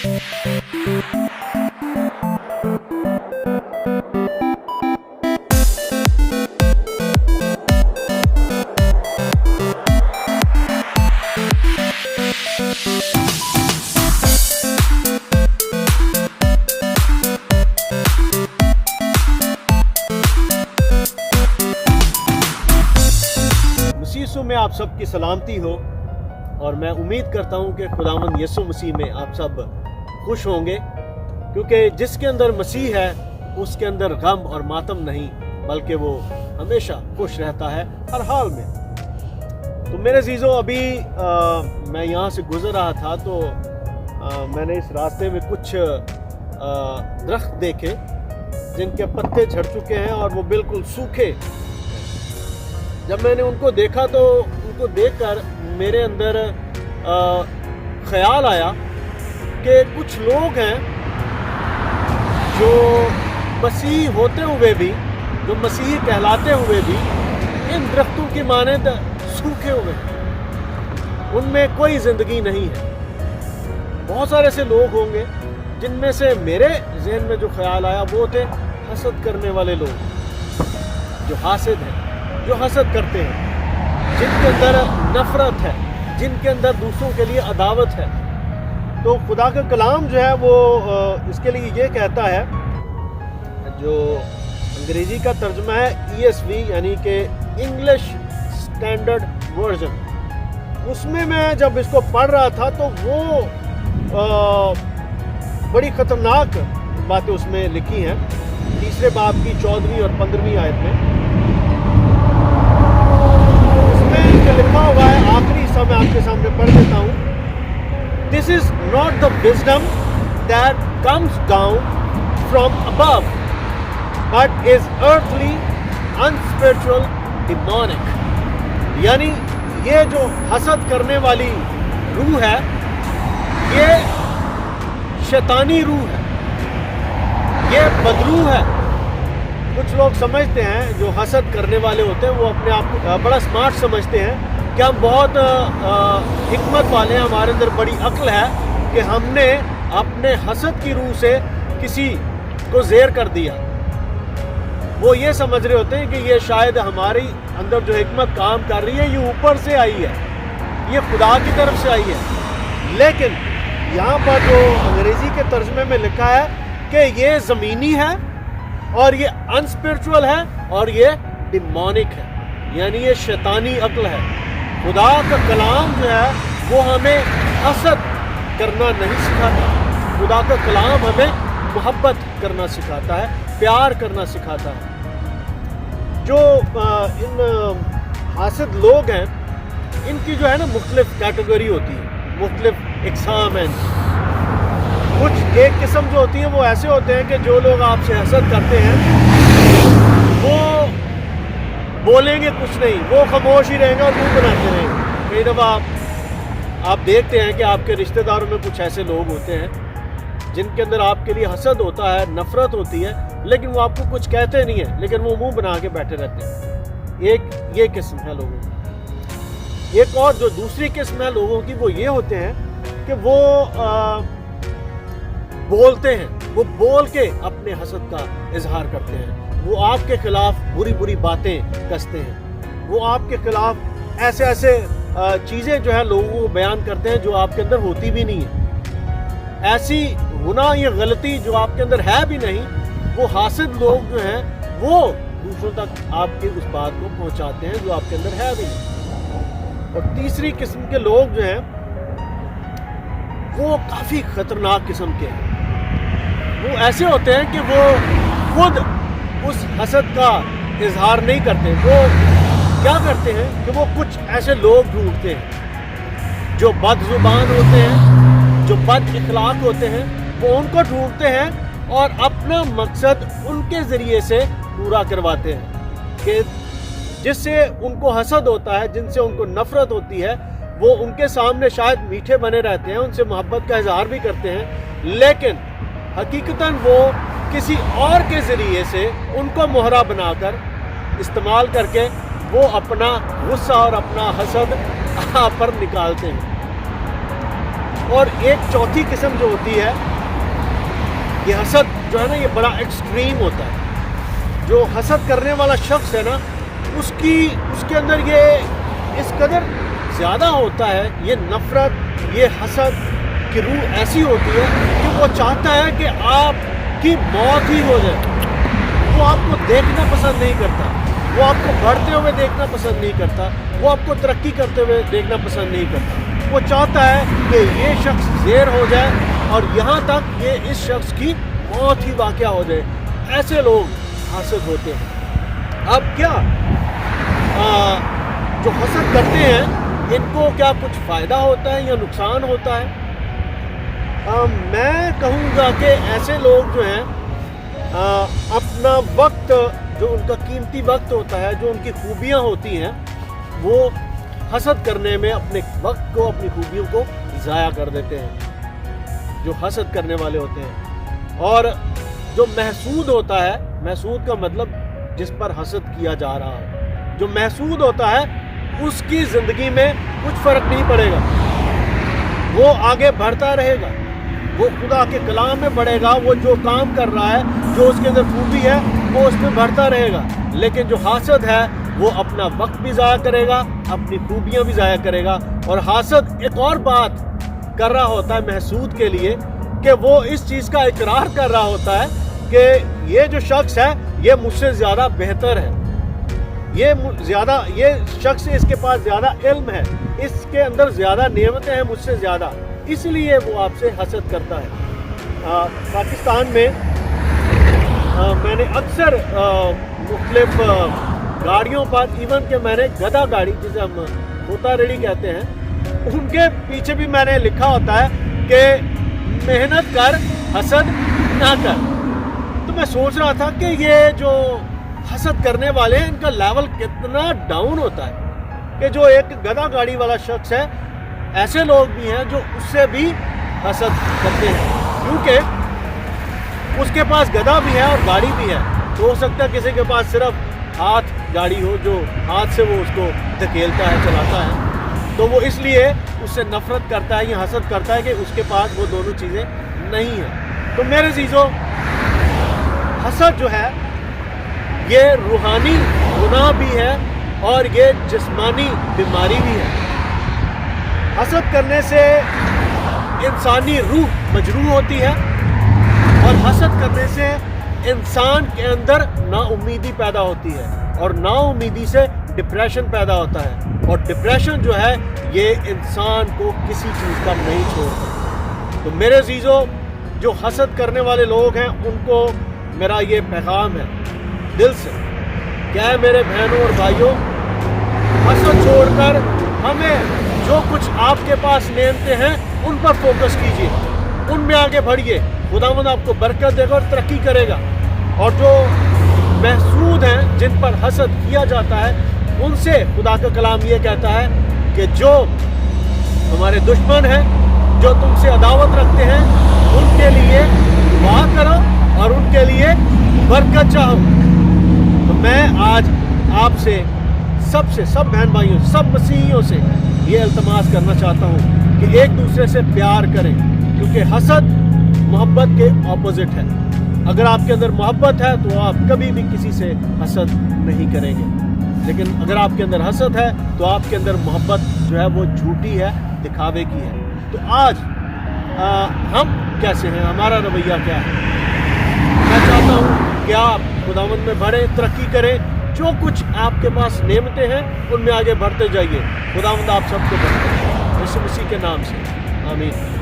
यीशु में आप सबकी सलामती हो और मैं उम्मीद करता हूं कि खुदावंद यीशु मसीह में आप सब खुश होंगे, क्योंकि जिसके अंदर मसीह है उसके अंदर गम और मातम नहीं, बल्कि वो हमेशा खुश रहता है हर हाल में। तो मेरे अजीज़ों, अभी मैं यहाँ से गुज़र रहा था तो मैंने इस रास्ते में कुछ दरख्त देखे जिनके पत्ते झड़ चुके हैं और वो बिल्कुल सूखे। जब मैंने उनको देखा तो उनको देखकर मेरे अंदर ख्याल आया कि कुछ लोग हैं जो मसीह होते हुए भी, जो मसीही कहलाते हुए भी इन दरख्तों की मानद सूखे हुए हैं, उनमें कोई ज़िंदगी नहीं है। बहुत सारे ऐसे लोग होंगे जिनमें से मेरे जहन में जो ख्याल आया वो थे हसद करने वाले लोग, जो हासिद हैं, जो हसद करते हैं, जिनके अंदर नफरत है, जिनके अंदर दूसरों के लिए अदावत है। तो खुदा का कलाम जो है वो इसके लिए ये कहता है, जो अंग्रेज़ी का तर्जुमा है ESV यानी कि इंग्लिश स्टैंडर्ड वर्जन, उसमें मैं जब इसको पढ़ रहा था तो वो बड़ी ख़तरनाक बातें उसमें लिखी हैं। तीसरे बाब की 14वीं और 15वीं आयत में उसमें लिखा हुआ है, आखिरी हिस्सा मैं आपके सामने पढ़ देता हूँ। This is not the wisdom that comes down from above but is earthly unspiritual demonic. यानी ये जो हसद करने वाली रूह है, ये शैतानी रूह है, ये बदरूह है। कुछ लोग समझते हैं, जो हसद करने वाले होते हैं, वो अपने आप को बड़ा स्मार्ट समझते हैं कि हम बहुत हिकमत वाले हैं, हमारे अंदर बड़ी अक्ल है कि हमने अपने हसद की रूह से किसी को ज़ेर कर दिया। वो ये समझ रहे होते हैं कि ये शायद हमारी अंदर जो हिकमत काम कर रही है ये ऊपर से आई है, ये खुदा की तरफ से आई है। लेकिन यहाँ पर जो अंग्रेज़ी के तर्जुमे में लिखा है कि ये ज़मीनी है और ये अनस्पिरिचुअल है और ये डिमोनिक है, यानी ये शैतानी अक्ल है। खुदा का कलाम जो है वो हमें हसद करना नहीं सिखाता। खुदा का कलाम हमें मोहब्बत करना सिखाता है, प्यार करना सिखाता है। जो इन हासिद लोग हैं, इनकी जो है ना मुख्तलिफ कैटेगरी होती है, मुख्तलिफ इकसाम हैं। कुछ एक किस्म जो होती है वो ऐसे होते हैं कि जो लोग आपसे हसद करते हैं वो बोलेंगे कुछ नहीं, वो खामोश ही रहेंगे और मुंह बनाते रहेंगे। कई दफ़ा आप देखते हैं कि आपके रिश्तेदारों में कुछ ऐसे लोग होते हैं जिनके अंदर आपके लिए हसद होता है, नफरत होती है, लेकिन वो आपको कुछ कहते नहीं है, लेकिन वो मुंह बना के बैठे रहते हैं। एक ये किस्म है लोगों की। एक और जो दूसरी किस्म है लोगों की, वो ये होते हैं कि वो बोलते हैं, वो बोल के अपने हसद का इजहार करते हैं, वो आपके खिलाफ बुरी बुरी बातें कसते हैं, वो आपके खिलाफ ऐसे ऐसे चीज़ें जो है लोगों को बयान करते हैं जो आपके अंदर होती भी नहीं है। ऐसी गुनाह या गलती जो आपके अंदर है भी नहीं, वो हासिद लोग जो हैं वो दूसरों तक आपकी उस बात को पहुंचाते हैं जो आपके अंदर है भी नहीं। और तीसरी किस्म के लोग जो हैं वो काफ़ी ख़तरनाक किस्म के हैं। वो ऐसे होते हैं कि वो खुद उस हसद का इजहार नहीं करते। वो क्या करते हैं कि वो कुछ ऐसे लोग ढूंढते हैं जो बदजुबान होते हैं, जो बद इखलाक होते हैं, वो उनको ढूंढते हैं और अपना मकसद उनके ज़रिए से पूरा करवाते हैं कि जिससे उनको हसद होता है, जिनसे उनको नफ़रत होती है, वो उनके सामने शायद मीठे बने रहते हैं, उनसे मोहब्बत का इजहार भी करते हैं, लेकिन हकीकतन वो किसी और के ज़रिए से उनको मोहरा बनाकर इस्तेमाल करके वो अपना गुस्सा और अपना हसद आप पर निकालते हैं। اور ایک چوتھی قسم جو ہوتی ہے، یہ حسد جو ہے نا یہ بڑا ایکسٹریم ہوتا ہے. جو حسد کرنے والا شخص ہے نا اس کے اندر یہ اس قدر زیادہ ہوتا ہے، یہ نفرت، یہ حسد کی روح ایسی ہوتی ہے کہ وہ چاہتا ہے کہ آپ کی موت ہی ہو جائے. وہ آپ کو دیکھنا پسند نہیں کرتا، وہ آپ کو بڑھتے ہوئے دیکھنا پسند نہیں کرتا، وہ آپ کو ترقی کرتے ہوئے دیکھنا پسند نہیں کرتا. وہ چاہتا ہے کہ یہ شخص زیر ہو جائے اور یہاں تک کہ اس شخص کی موت ہی واقع ہو جائے. ایسے لوگ حاسد ہوتے ہیں. اب کیا جو حسد کرتے ہیں ان کو کیا کچھ فائدہ ہوتا ہے یا نقصان ہوتا ہے؟ میں کہوں گا کہ ایسے لوگ جو ہیں اپنا وقت، جو ان کا قیمتی وقت ہوتا ہے، جو ان کی خوبیاں ہوتی ہیں، وہ حسد کرنے میں اپنے وقت کو، اپنی خوبیوں کو ضائع کر دیتے ہیں، جو حسد کرنے والے ہوتے ہیں. اور جو محسود ہوتا ہے، محسود کا مطلب جس پر حسد کیا جا رہا ہے، جو محسود ہوتا ہے اس کی زندگی میں کچھ فرق نہیں پڑے گا، وہ آگے بڑھتا رہے گا، وہ خدا کے کلام میں بڑھے گا، وہ جو کام کر رہا ہے، جو اس کے اندر خوبی ہے وہ اس میں بڑھتا رہے گا. لیکن جو حاسد ہے وہ اپنا وقت بھی ضائع کرے گا، اپنی خوبیاں بھی ضائع کرے گا. اور حاسد ایک اور بات کر رہا ہوتا ہے محسود کے لیے کہ وہ اس چیز کا اقرار کر رہا ہوتا ہے کہ یہ جو شخص ہے یہ مجھ سے زیادہ بہتر ہے، یہ شخص اس کے پاس زیادہ علم ہے، اس کے اندر زیادہ نعمتیں ہیں مجھ سے زیادہ، اس لیے وہ آپ سے حسد کرتا ہے. پاکستان میں میں نے اکثر مختلف گاڑیوں پر، ایون کہ میں نے گدھا گاڑی جسے ہم ہوتا ریڑی کہتے ہیں، ان کے پیچھے بھی میں نے لکھا ہوتا ہے کہ محنت کر، حسد نہ کر. تو میں سوچ رہا تھا کہ یہ جو حسد کرنے والے ہیں ان کا لیول کتنا ڈاؤن ہوتا ہے کہ جو ایک گدھا گاڑی والا شخص ہے، ایسے لوگ بھی ہیں جو اس سے بھی حسد کرتے ہیں، کیونکہ اس کے پاس گدھا بھی ہے اور گاڑی بھی ہے. تو ہو سکتا ہے کسی کے پاس صرف ہاتھ گاڑی ہو، جو ہاتھ سے وہ اس کو دھکیلتا ہے، چلاتا ہے، تو وہ اس لیے اس سے نفرت کرتا ہے یا حسد کرتا ہے کہ اس کے پاس وہ دونوں چیزیں نہیں ہیں. تو میرے عزیزو، حسد جو ہے یہ روحانی گناہ بھی ہے اور یہ جسمانی بیماری بھی ہے. حسد کرنے سے انسانی روح مجروح ہوتی ہے اور حسد کرنے سے انسان کے اندر نا امیدی پیدا ہوتی ہے اور نا امیدی سے ڈپریشن پیدا ہوتا ہے. اور ڈپریشن جو ہے یہ انسان کو کسی چیز کا نہیں چھوڑتا. تو میرے عزیزو، جو حسد کرنے والے لوگ ہیں ان کو میرا یہ پیغام ہے دل سے، کیا ہے میرے بہنوں اور بھائیوں، حسد چھوڑ کر ہمیں جو کچھ آپ کے پاس نعمتیں ہیں ان پر فوکس کیجیے، ان میں آگے بڑھیے. خداوند آپ کو برکت دے گا اور ترقی کرے گا. اور جو محسود ہیں، جن پر حسد کیا جاتا ہے، ان سے خدا کا کلام یہ کہتا ہے کہ جو ہمارے دشمن ہیں، جو تم سے عداوت رکھتے ہیں، ان کے لیے دعا کرو اور ان کے لیے برکت چاہو. تو میں آج آپ سے سب بہن بھائیوں، سب مسیحیوں سے یہ التماس کرنا چاہتا ہوں کہ ایک دوسرے سے پیار کریں، کیونکہ حسد محبت کے اپوزٹ ہے. اگر آپ کے اندر محبت ہے تو آپ کبھی بھی کسی سے حسد نہیں کریں گے، لیکن اگر آپ کے اندر حسد ہے تو آپ کے اندر محبت جو ہے وہ جھوٹی ہے، دکھاوے کی ہے. تو آج ہم کیسے ہیں، ہمارا رویہ کیا ہے؟ میں چاہتا ہوں کہ آپ خداوند میں بڑھیں، ترقی کریں، جو کچھ آپ کے پاس نعمتیں ہیں ان میں آگے بڑھتے جائیے. خداوند آپ سب کو برکت دے، یسوع مسیح کے نام سے، آمین.